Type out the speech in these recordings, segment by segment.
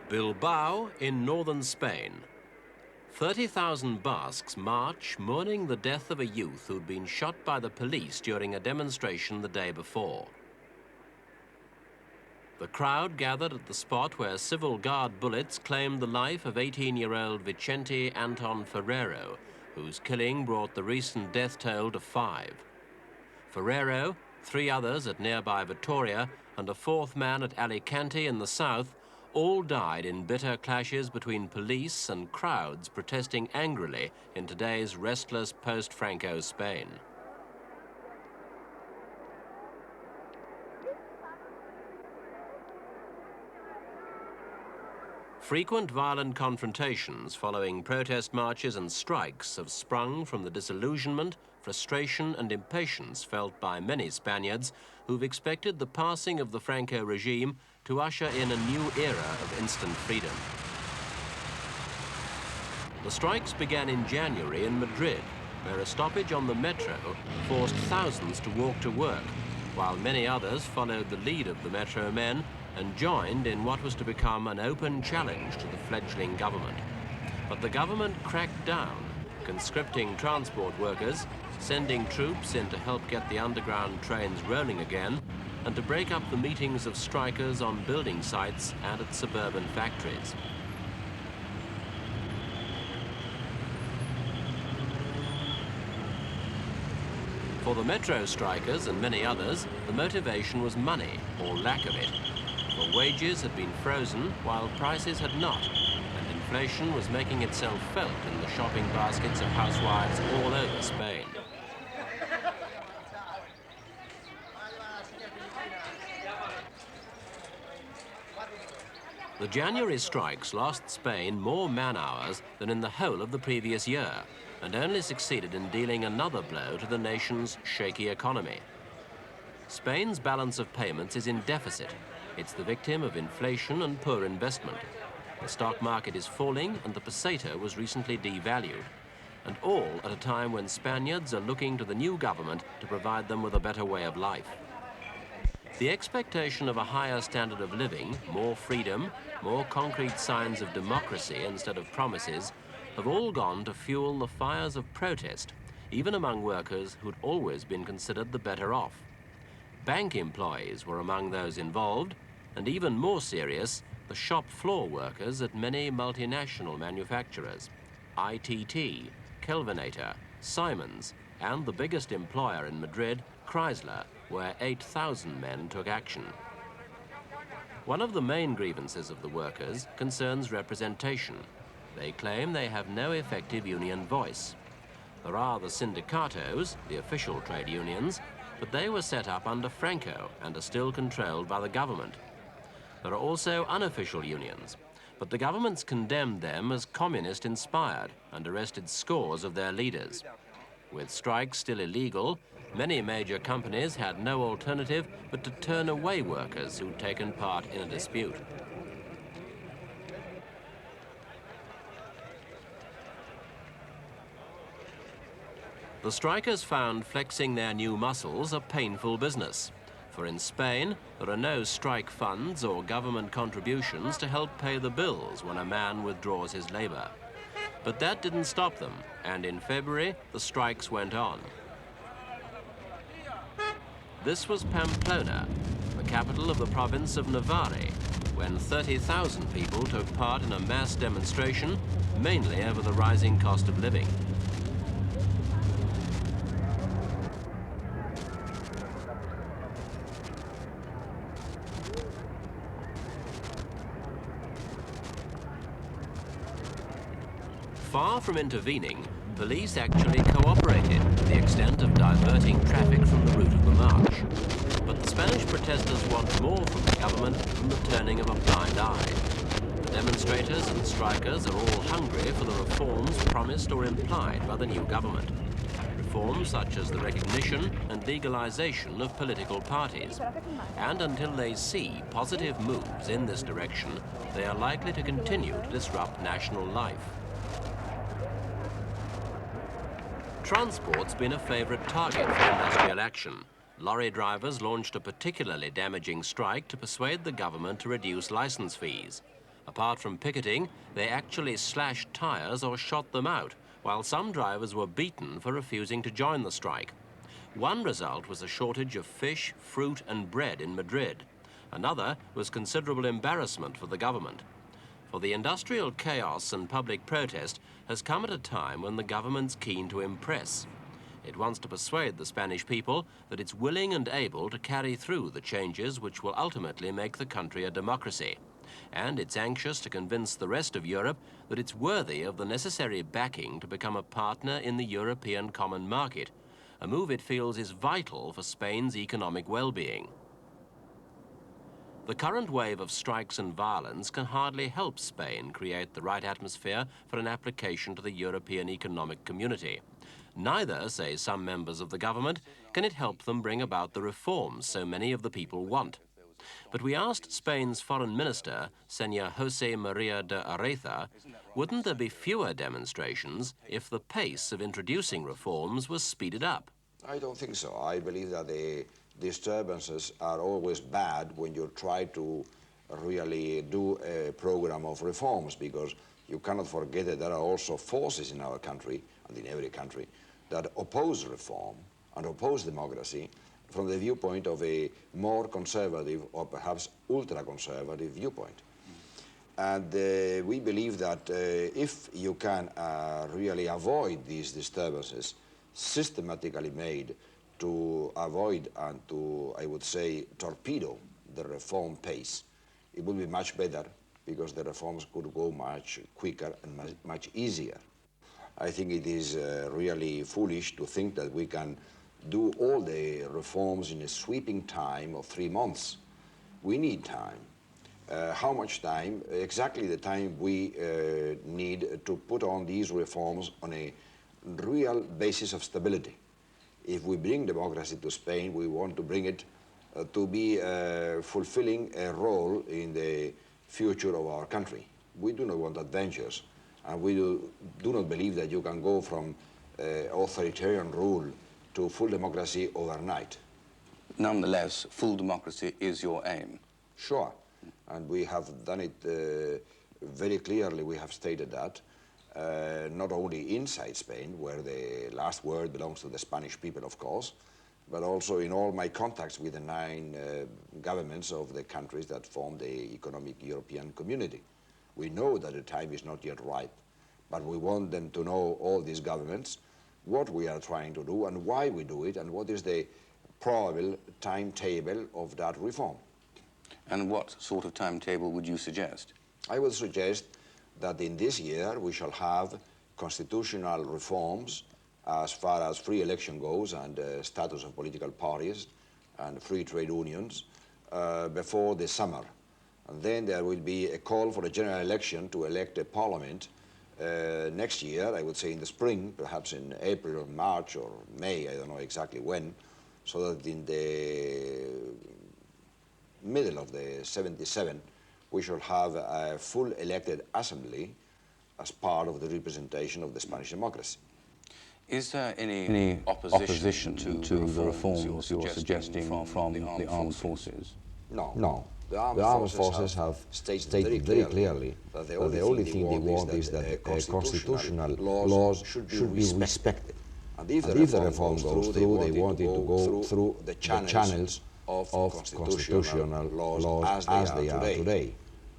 Bilbao in northern Spain. 30,000 Basques march mourning the death of a youth who'd been shot by the police during a demonstration the day before. The crowd gathered at the spot where civil guard bullets claimed the life of 18-year-old Vicente Anton Ferrero, whose killing brought the recent death toll to 5. Ferrero, 3 others at nearby Vitoria, and a 4th man at Alicante in the south all died in bitter clashes between police and crowds protesting angrily in today's restless post-Franco Spain. Frequent violent confrontations following protest marches and strikes have sprung from the disillusionment, frustration and impatience felt by many Spaniards who've expected the passing of the Franco regime to usher in a new era of instant freedom. The strikes began in January in Madrid, where a stoppage on the metro forced thousands to walk to work, while many others followed the lead of the metro men and joined in what was to become an open challenge to the fledgling government. But the government cracked down, conscripting transport workers, sending troops in to help get the underground trains rolling again, and to break up the meetings of strikers on building sites and at suburban factories. For the metro strikers and many others, the motivation was money, or lack of it. For wages had been frozen while prices had not, and inflation was making itself felt in the shopping baskets of housewives all over Spain. The January strikes lost Spain more man-hours than in the whole of the previous year, and only succeeded in dealing another blow to the nation's shaky economy. Spain's balance of payments is in deficit. It's the victim of inflation and poor investment. The stock market is falling and the peseta was recently devalued. And all at a time when Spaniards are looking to the new government to provide them with a better way of life. The expectation of a higher standard of living, more freedom, more concrete signs of democracy instead of promises, have all gone to fuel the fires of protest, even among workers who'd always been considered the better off. Bank employees were among those involved, and even more serious, the shop floor workers at many multinational manufacturers, ITT, Kelvinator, Siemens, and the biggest employer in Madrid, Chrysler, where 8,000 men took action. One of the main grievances of the workers concerns representation. They claim they have no effective union voice. There are the sindicatos, the official trade unions, but they were set up under Franco and are still controlled by the government. There are also unofficial unions, but the government's condemned them as communist-inspired and arrested scores of their leaders. With strikes still illegal, many major companies had no alternative but to turn away workers who'd taken part in a dispute. The strikers found flexing their new muscles a painful business. For in Spain, there are no strike funds or government contributions to help pay the bills when a man withdraws his labor. But that didn't stop them, and in February, the strikes went on. This was Pamplona, the capital of the province of Navarre, when 30,000 people took part in a mass demonstration, mainly over the rising cost of living. Far from intervening, police actually cooperated to the extent of diverting traffic from the route of the march. But the Spanish protesters want more from the government than the turning of a blind eye. The demonstrators and strikers are all hungry for the reforms promised or implied by the new government. Reforms such as the recognition and legalization of political parties. And until they see positive moves in this direction, they are likely to continue to disrupt national life. Transport's been a favorite target for industrial action. Lorry drivers launched a particularly damaging strike to persuade the government to reduce license fees. Apart from picketing, they actually slashed tyres or shot them out, while some drivers were beaten for refusing to join the strike. One result was a shortage of fish, fruit and bread in Madrid. Another was considerable embarrassment for the government. For the industrial chaos and public protest has come at a time when the government's keen to impress. It wants to persuade the Spanish people that it's willing and able to carry through the changes which will ultimately make the country a democracy. And it's anxious to convince the rest of Europe that it's worthy of the necessary backing to become a partner in the European common market, a move it feels is vital for Spain's economic well-being. The current wave of strikes and violence can hardly help Spain create the right atmosphere for an application to the European Economic Community. Neither, say some members of the government, can it help them bring about the reforms so many of the people want. But we asked Spain's Foreign Minister, Senor Jose Maria de Areilza, wouldn't there be fewer demonstrations if the pace of introducing reforms was speeded up? I don't think so. I believe that the disturbances are always bad when you try to really do a program of reforms, because you cannot forget that there are also forces in our country, and in every country, that oppose reform and oppose democracy from the viewpoint of a more conservative or perhaps ultra-conservative viewpoint. And we believe that if you can really avoid these disturbances systematically made to avoid and to, I would say, torpedo the reform pace, it would be much better, because the reforms could go much quicker and much easier. I think it is really foolish to think that we can do all the reforms in a sweeping time of 3 months. We need time. How much time? Exactly the time we need to put on these reforms on a real basis of stability. If we bring democracy to Spain, we want to bring it to be fulfilling a role in the future of our country. We do not want adventures, and we do not believe that you can go from authoritarian rule to full democracy overnight. Nonetheless, full democracy is your aim. Sure, and we have done it very clearly. We have stated that, not only inside Spain, where the last word belongs to the Spanish people, of course, but also in all my contacts with the 9 governments of the countries that form the economic European community. We know that the time is not yet ripe, but we want them to know, all these governments, what we are trying to do and why we do it, and what is the probable timetable of that reform. And what sort of timetable would you suggest? I would suggest that in this year we shall have constitutional reforms as far as free election goes and status of political parties and free trade unions before the summer. And then there will be a call for a general election to elect a parliament next year, I would say in the spring, perhaps in April or March or May, I don't know exactly when, so that in the middle of the 77 we shall have a full elected assembly as part of the representation of the Spanish democracy. Is there any opposition to the reforms you're suggesting from the armed forces? No. The armed forces have stated very clearly that the only thing they want is that the constitutional laws should be respected. And if the reform goes through, they want it to go through the channels of constitutional laws as they are today.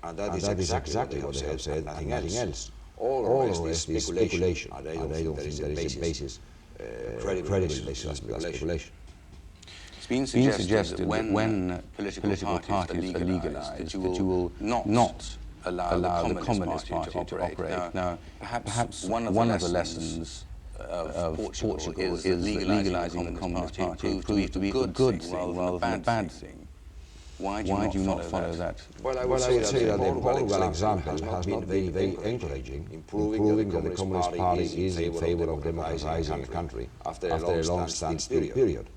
And that is exactly what they have said, nothing else. All the rest is speculation, and I don't think there is a basis, credible basis of speculation. It's been suggested that when political parties are legalized, that you will not allow the Communist Party to operate. Now, perhaps one of the lessons of Portugal is that legalizing the Communist Party proved to be a good thing rather than a bad thing. Why do you not follow that? Well, I would say that the Portugal example has not been very encouraging in proving that the Communist Party is in favor of democratizing the country after a long standstill period.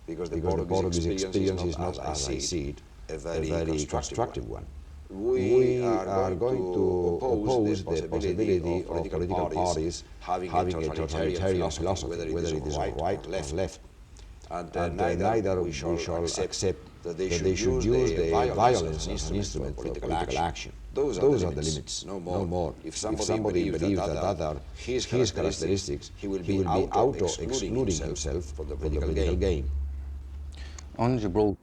Because the Portuguese experience is not, as I see it, a very constructive one. We are going to oppose the possibility of political parties having a totalitarian philosophy, whether it is right or left. And neither we shall accept that they should use the violence as an instrument for political action. Those are the limits, no more. If somebody believes that other his characteristics, he will be auto-excluding himself from the political game. On Gibraltar.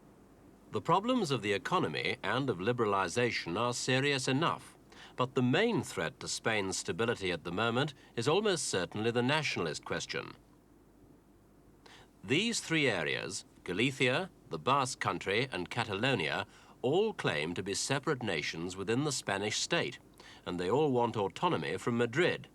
The problems of the economy and of liberalisation are serious enough, but the main threat to Spain's stability at the moment is almost certainly the nationalist question. These three areas, Galicia, the Basque country and Catalonia, all claim to be separate nations within the Spanish state, and they all want autonomy from Madrid.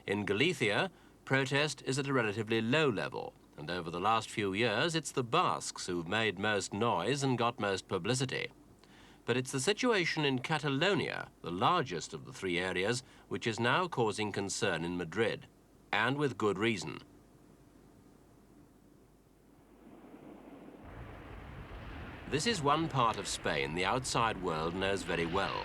In Galicia, protest is at a relatively low level, and over the last few years it's the Basques who've made most noise and got most publicity. But it's the situation in Catalonia, the largest of the three areas, which is now causing concern in Madrid, and with good reason. This is one part of Spain the outside world knows very well.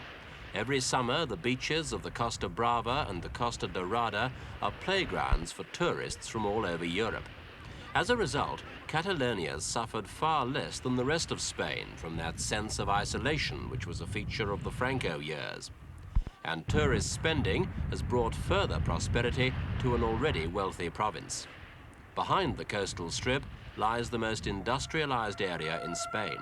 Every summer, the beaches of the Costa Brava and the Costa Dorada are playgrounds for tourists from all over Europe. As a result, Catalonia's suffered far less than the rest of Spain from that sense of isolation which was a feature of the Franco years. And tourist spending has brought further prosperity to an already wealthy province. Behind the coastal strip lies the most industrialized area in Spain.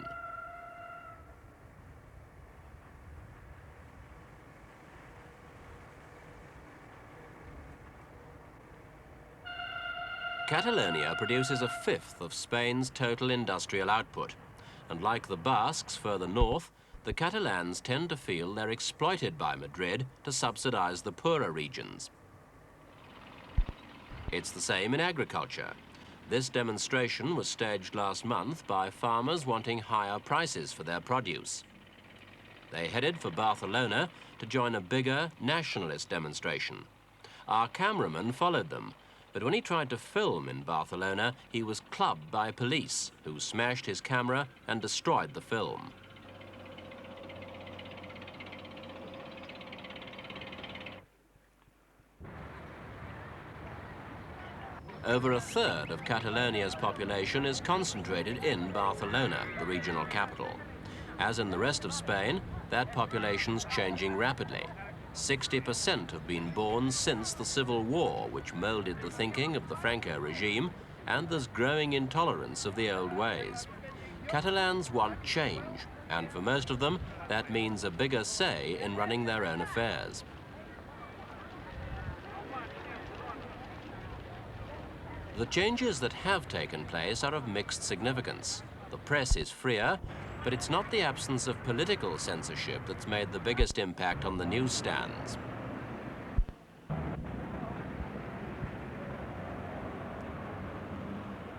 Catalonia produces a fifth of Spain's total industrial output, and like the Basques further north, the Catalans tend to feel they're exploited by Madrid to subsidize the poorer regions. It's the same in agriculture. This demonstration was staged last month by farmers wanting higher prices for their produce. They headed for Barcelona to join a bigger nationalist demonstration. Our cameraman followed them, but when he tried to film in Barcelona, he was clubbed by police, who smashed his camera and destroyed the film. Over a third of Catalonia's population is concentrated in Barcelona, the regional capital. As in the rest of Spain, that population's changing rapidly. 60% have been born since the Civil War, which molded the thinking of the Franco regime, and there's growing intolerance of the old ways. Catalans want change, and for most of them, that means a bigger say in running their own affairs. The changes that have taken place are of mixed significance. The press is freer, but it's not the absence of political censorship that's made the biggest impact on the newsstands.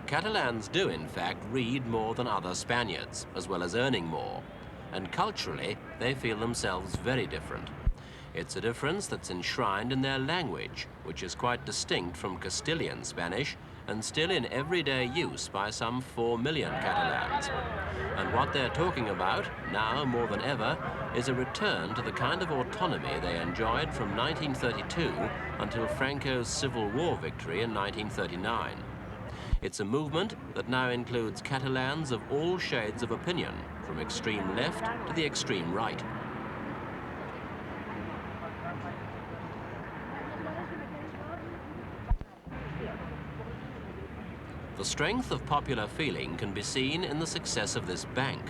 Catalans do, in fact, read more than other Spaniards, as well as earning more. And culturally, they feel themselves very different. It's a difference that's enshrined in their language, which is quite distinct from Castilian Spanish and still in everyday use by some 4 million Catalans. And what they're talking about, now more than ever, is a return to the kind of autonomy they enjoyed from 1932 until Franco's Civil War victory in 1939. It's a movement that now includes Catalans of all shades of opinion, from extreme left to the extreme right. The strength of popular feeling can be seen in the success of this bank.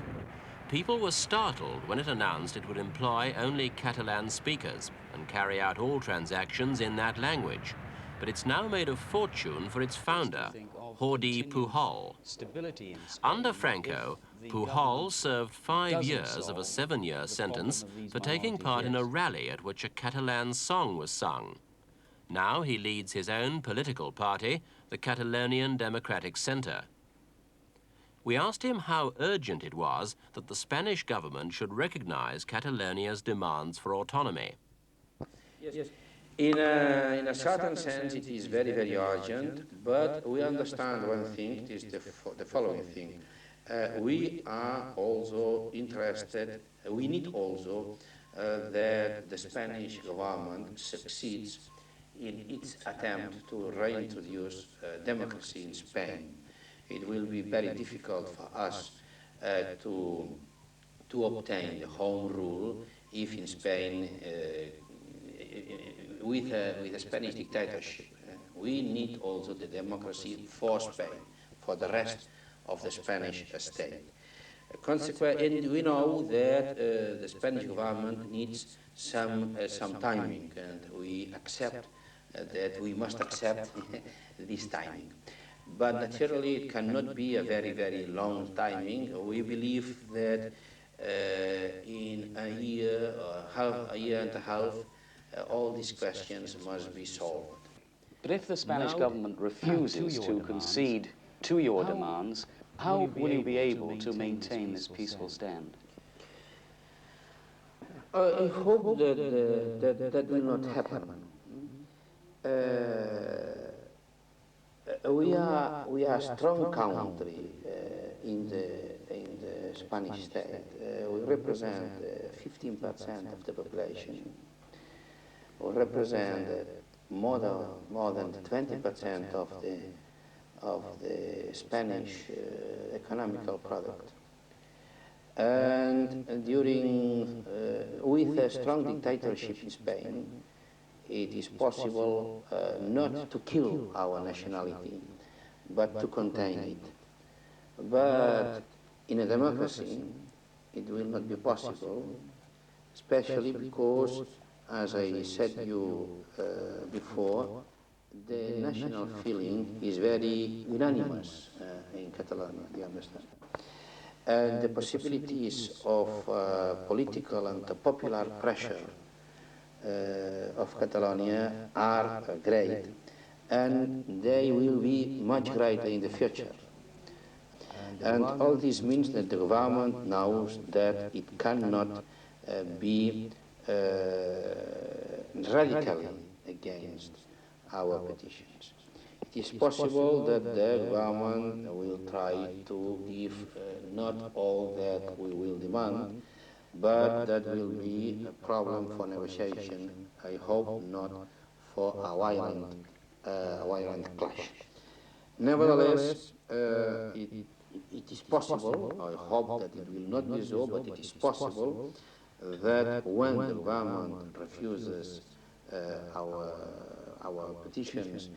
People were startled when it announced it would employ only Catalan speakers and carry out all transactions in that language. But it's now made a fortune for its founder, Juri Pujol. Under Franco, Pujol served 5 years of a 7-year sentence for taking part in a rally at which a Catalan song was sung. Now he leads his own political party, the Catalonian Democratic Centre. We asked him how urgent it was that the Spanish government should recognize Catalonia's demands for autonomy. Yes. In a certain sense, it is very, very urgent, but we understand one thing, it is the following thing. We are also interested, we need also that the Spanish government succeeds in its attempt to reintroduce democracy in Spain. It will be very difficult for us to obtain the home rule if in Spain, with a Spanish dictatorship, we need also the democracy for Spain, for the rest of the Spanish state. Consequently, and we know that the Spanish government needs some timing, and we accept that we must accept this timing. But naturally, it cannot be a very, very long timing. We believe that in a year and a half, all these questions must be solved. But if the Spanish government refuses to concede to your demands, how will you be able to maintain this peaceful stand? I hope that will not happen. We are a strong country in the Spanish state. We represent 15% of the population. We represent more than 20% of the Spanish economical product. And with a strong dictatorship in Spain, it is possible not to kill our nationality, but to contain it. But in a democracy, it will not be possible, especially because, as I said you before, the national feeling is very unanimous in Catalonia, you understand? And the possibilities of political and popular pressure of Catalonia are great, and they will be much greater in the future. And all this means that the government knows that it cannot be radically against our petitions. It is possible that the government will try to give not all that we will demand, but that will be a problem for negotiation. I hope not for a violent clash. Nevertheless, it is possible, I hope that it will not be so, but it is possible that when the government refuses our petitions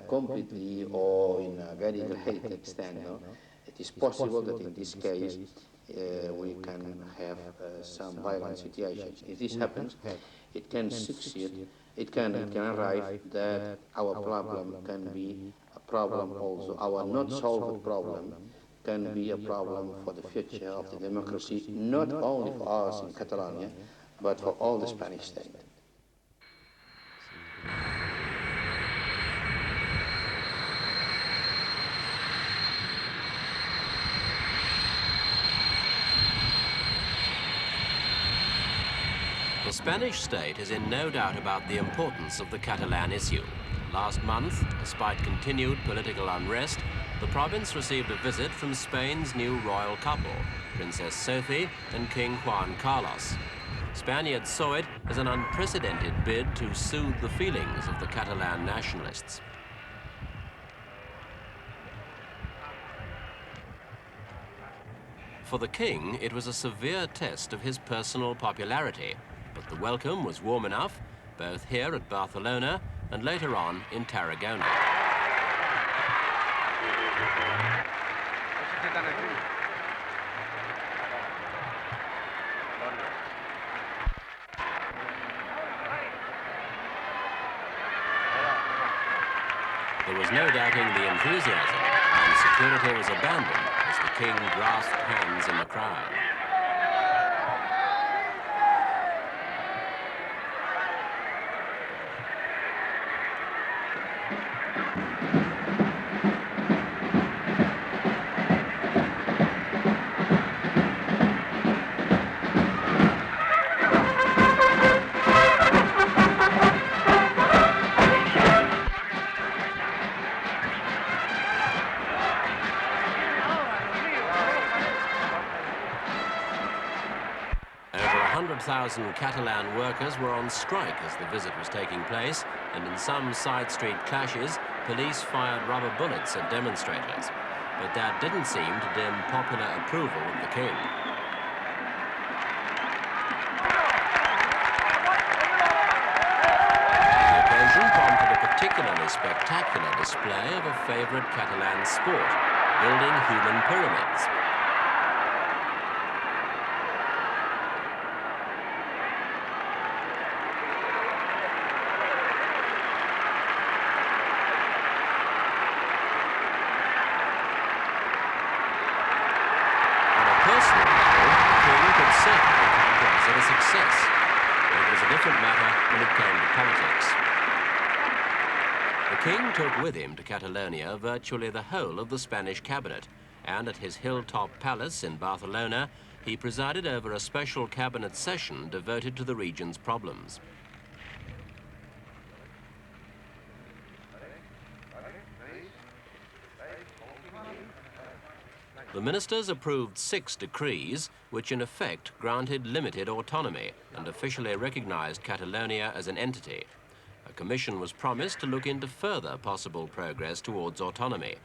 completely or in a very great extent, it is possible that in this case we can have some violent situations. If this happens, it can succeed, it can arrive that our problem can be a problem also, our not solved problem can be a problem for the future of the democracy, not only for us in Catalonia, but for all the Spanish state. The Spanish state is in no doubt about the importance of the Catalan issue. Last month, despite continued political unrest, the province received a visit from Spain's new royal couple, Princess Sophie and King Juan Carlos. Spaniards saw it as an unprecedented bid to soothe the feelings of the Catalan nationalists. For the king, it was a severe test of his personal popularity, but the welcome was warm enough, both here at Barcelona and later on in Tarragona. There was no doubting the enthusiasm, and security was abandoned as the king grasped hands in the crowd. Over 100,000 Catalan workers were on strike as the visit was taking place, and in some side street clashes, police fired rubber bullets at demonstrators. But that didn't seem to dim popular approval of the king. particularly spectacular display of a favorite Catalan sport, building human pyramids. Success. It was a different matter when it came to politics. The king took with him to Catalonia virtually the whole of the Spanish cabinet, and at his hilltop palace in Barcelona, he presided over a special cabinet session devoted to the region's problems. The ministers approved 6 decrees, which in effect granted limited autonomy and officially recognized Catalonia as an entity. A commission was promised to look into further possible progress towards autonomy.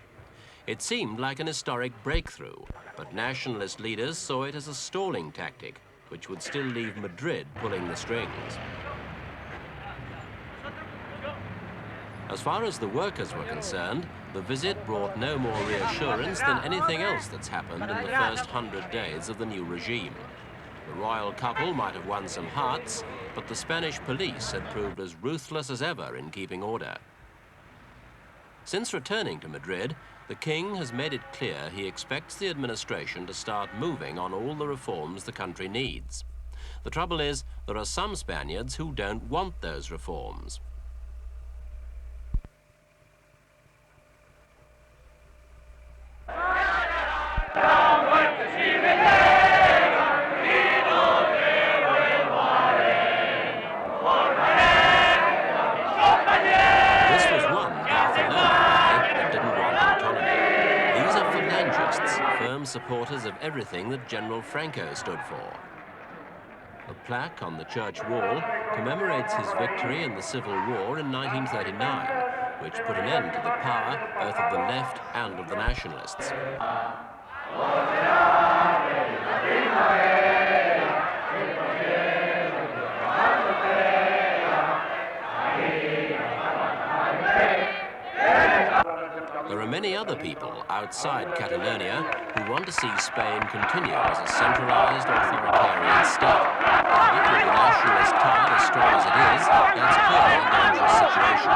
It seemed like an historic breakthrough, but nationalist leaders saw it as a stalling tactic, which would still leave Madrid pulling the strings. As far as the workers were concerned, the visit brought no more reassurance than anything else that's happened in the first 100 days of the new regime. The royal couple might have won some hearts, but the Spanish police had proved as ruthless as ever in keeping order. Since returning to Madrid, the king has made it clear he expects the administration to start moving on all the reforms the country needs. The trouble is, there are some Spaniards who don't want those reforms. Supporters of everything that General Franco stood for. A plaque on the church wall commemorates his victory in the Civil War in 1939, which put an end to the power both of the left and of the nationalists. There are many other people outside Catalonia who want to see Spain continue as a centralized authoritarian state. But with the nationalist tide as strong as it is, that's clearly a dangerous situation.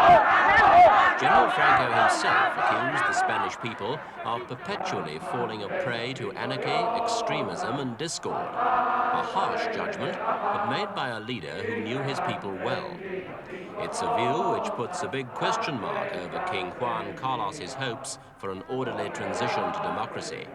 General Franco himself accused the Spanish people of perpetually falling a prey to anarchy, extremism and discord. A harsh judgment, but made by a leader who knew his people well. It's a view which puts a big question mark over King Juan Carlos's hopes for an orderly transition to democracy.